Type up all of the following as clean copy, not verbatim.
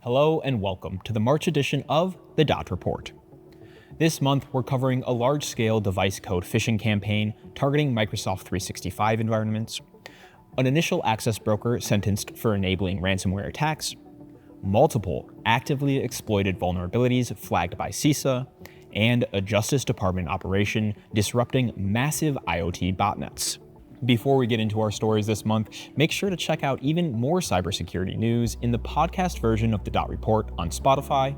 Hello and welcome to the March edition of the Dot Report. This month, we're covering a large-scale device code phishing campaign targeting Microsoft 365 environments, an initial access broker sentenced for enabling ransomware attacks, multiple actively exploited vulnerabilities flagged by CISA, and a Justice Department operation disrupting massive IoT botnets. Before we get into our stories this month, make sure to check out even more cybersecurity news in the podcast version of the Dot Report on Spotify,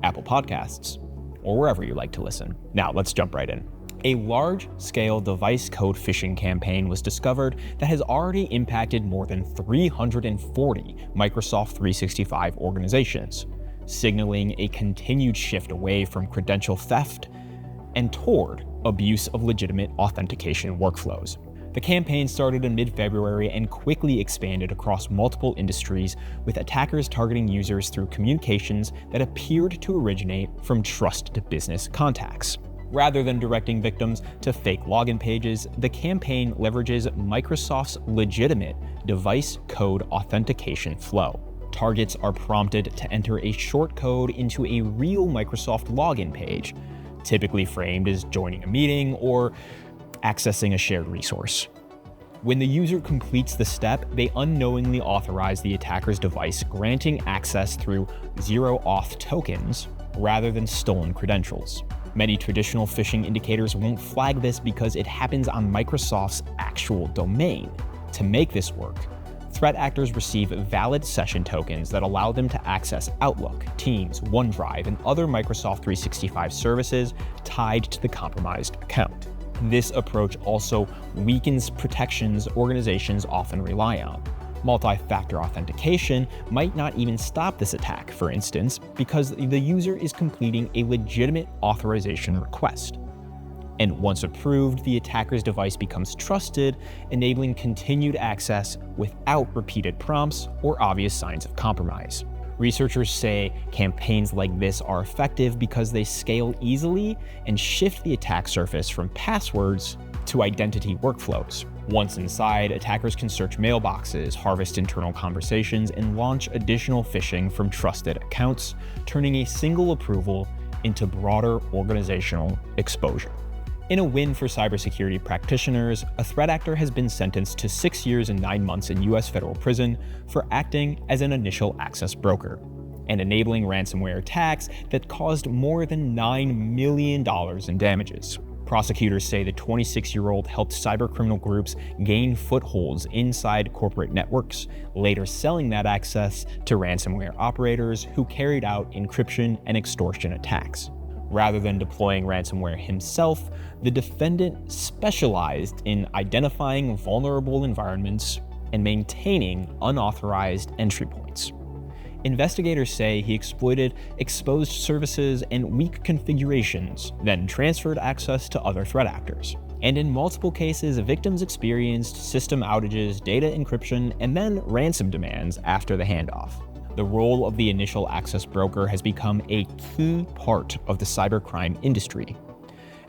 Apple Podcasts, or wherever you like to listen. Now, let's jump right in. A large-scale device code phishing campaign was discovered that has already impacted more than 340 Microsoft 365 organizations, signaling a continued shift away from credential theft and toward abuse of legitimate authentication workflows. The campaign started in mid-February and quickly expanded across multiple industries, with attackers targeting users through communications that appeared to originate from trusted business contacts. Rather than directing victims to fake login pages, the campaign leverages Microsoft's legitimate device code authentication flow. Targets are prompted to enter a short code into a real Microsoft login page, typically framed as joining a meeting or accessing a shared resource. When the user completes the step, they unknowingly authorize the attacker's device, granting access through zero-auth tokens rather than stolen credentials. Many traditional phishing indicators won't flag this because it happens on Microsoft's actual domain. To make this work, threat actors receive valid session tokens that allow them to access Outlook, Teams, OneDrive, and other Microsoft 365 services tied to the compromised account. This approach also weakens protections organizations often rely on. Multi-factor authentication might not even stop this attack, for instance, because the user is completing a legitimate authorization request. And once approved, the attacker's device becomes trusted, enabling continued access without repeated prompts or obvious signs of compromise. Researchers say campaigns like this are effective because they scale easily and shift the attack surface from passwords to identity workflows. Once inside, attackers can search mailboxes, harvest internal conversations, and launch additional phishing from trusted accounts, turning a single approval into broader organizational exposure. In a win for cybersecurity practitioners, a threat actor has been sentenced to 6 years and 9 months in U.S. federal prison for acting as an initial access broker and enabling ransomware attacks that caused more than $9 million in damages. Prosecutors say the 26-year-old helped cybercriminal groups gain footholds inside corporate networks, later selling that access to ransomware operators who carried out encryption and extortion attacks. Rather than deploying ransomware himself, the defendant specialized in identifying vulnerable environments and maintaining unauthorized entry points. Investigators say he exploited exposed services and weak configurations, then transferred access to other threat actors. And in multiple cases, victims experienced system outages, data encryption, and then ransom demands after the handoff. The role of the initial access broker has become a key part of the cybercrime industry,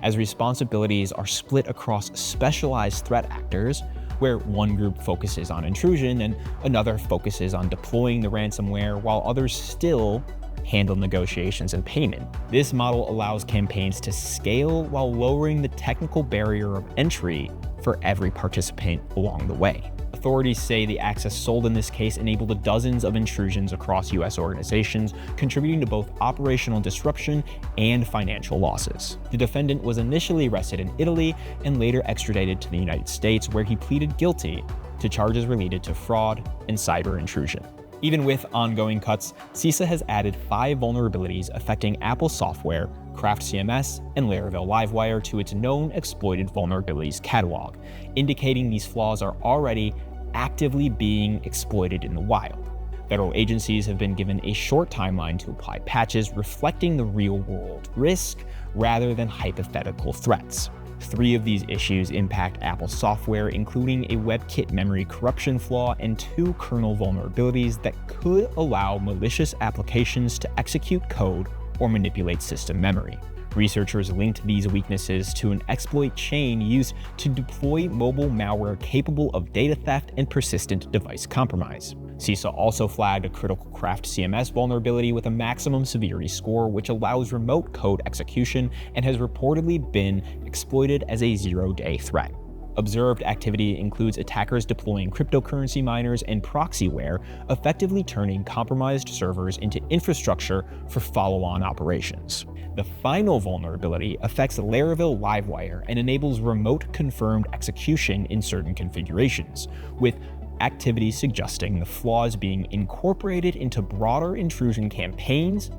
as responsibilities are split across specialized threat actors, where one group focuses on intrusion and another focuses on deploying the ransomware, while others still handle negotiations and payment. This model allows campaigns to scale while lowering the technical barrier of entry for every participant along the way. Authorities say the access sold in this case enabled dozens of intrusions across U.S. organizations, contributing to both operational disruption and financial losses. The defendant was initially arrested in Italy and later extradited to the United States, where he pleaded guilty to charges related to fraud and cyber intrusion. Even with ongoing cuts, CISA has added 5 vulnerabilities affecting Apple software, Craft CMS, and Laravel Livewire to its known exploited vulnerabilities catalog, indicating these flaws are already actively being exploited in the wild. Federal agencies have been given a short timeline to apply patches reflecting the real-world risk rather than hypothetical threats. 3 of these issues impact Apple software, including a WebKit memory corruption flaw and 2 kernel vulnerabilities that could allow malicious applications to execute code or manipulate system memory. Researchers linked these weaknesses to an exploit chain used to deploy mobile malware capable of data theft and persistent device compromise. CISA also flagged a critical craft CMS vulnerability with a maximum severity score, which allows remote code execution and has reportedly been exploited as a zero-day threat. Observed activity includes attackers deploying cryptocurrency miners and proxyware, effectively turning compromised servers into infrastructure for follow-on operations. The final vulnerability affects Laravel Livewire and enables remote confirmed execution in certain configurations, with activity suggesting the flaws being incorporated into broader intrusion campaigns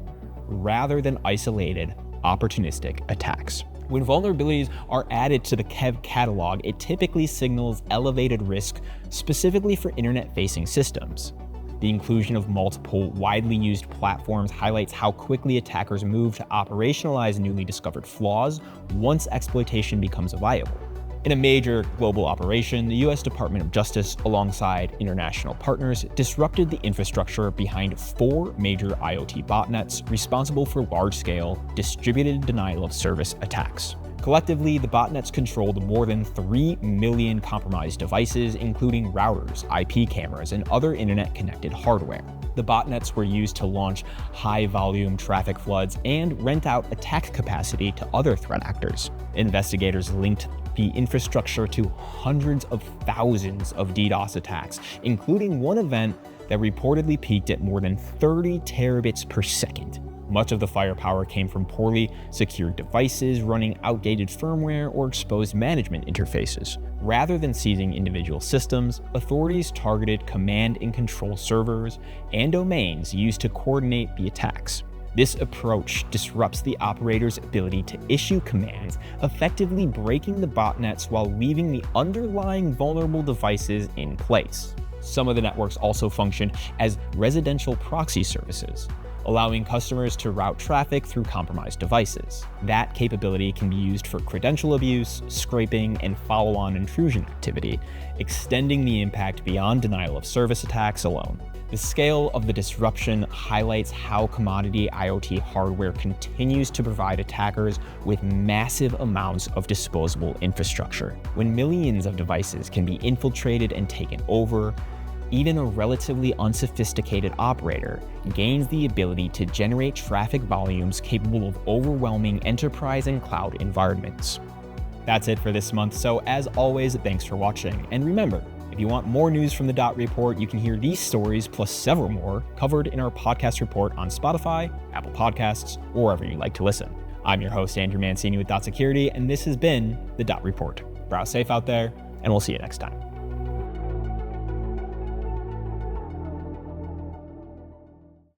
rather than isolated, opportunistic attacks. When vulnerabilities are added to the KEV catalog, it typically signals elevated risk specifically for internet-facing systems. The inclusion of multiple widely used platforms highlights how quickly attackers move to operationalize newly discovered flaws once exploitation becomes viable. In a major global operation, the U.S. Department of Justice, alongside international partners, disrupted the infrastructure behind 4 major IoT botnets responsible for large-scale, distributed denial-of-service attacks. Collectively, the botnets controlled more than 3 million compromised devices, including routers, IP cameras, and other internet-connected hardware. The botnets were used to launch high-volume traffic floods and rent out attack capacity to other threat actors. Investigators linked the infrastructure to hundreds of thousands of DDoS attacks, including one event that reportedly peaked at more than 30 terabits per second. Much of the firepower came from poorly secured devices running outdated firmware or exposed management interfaces. Rather than seizing individual systems, authorities targeted command and control servers and domains used to coordinate the attacks. This approach disrupts the operator's ability to issue commands, effectively breaking the botnets while leaving the underlying vulnerable devices in place. Some of the networks also function as residential proxy services, allowing customers to route traffic through compromised devices. That capability can be used for credential abuse, scraping, and follow-on intrusion activity, extending the impact beyond denial-of-service attacks alone. The scale of the disruption highlights how commodity IoT hardware continues to provide attackers with massive amounts of disposable infrastructure. When millions of devices can be infiltrated and taken over, even a relatively unsophisticated operator gains the ability to generate traffic volumes capable of overwhelming enterprise and cloud environments. That's it for this month, so as always, thanks for watching. And remember, if you want more news from the Dot Report, you can hear these stories plus several more covered in our podcast report on Spotify, Apple Podcasts, or wherever you like to listen. I'm your host, Andrew Mancini with Dot Security, and this has been the Dot Report. Browse safe out there, and we'll see you next time.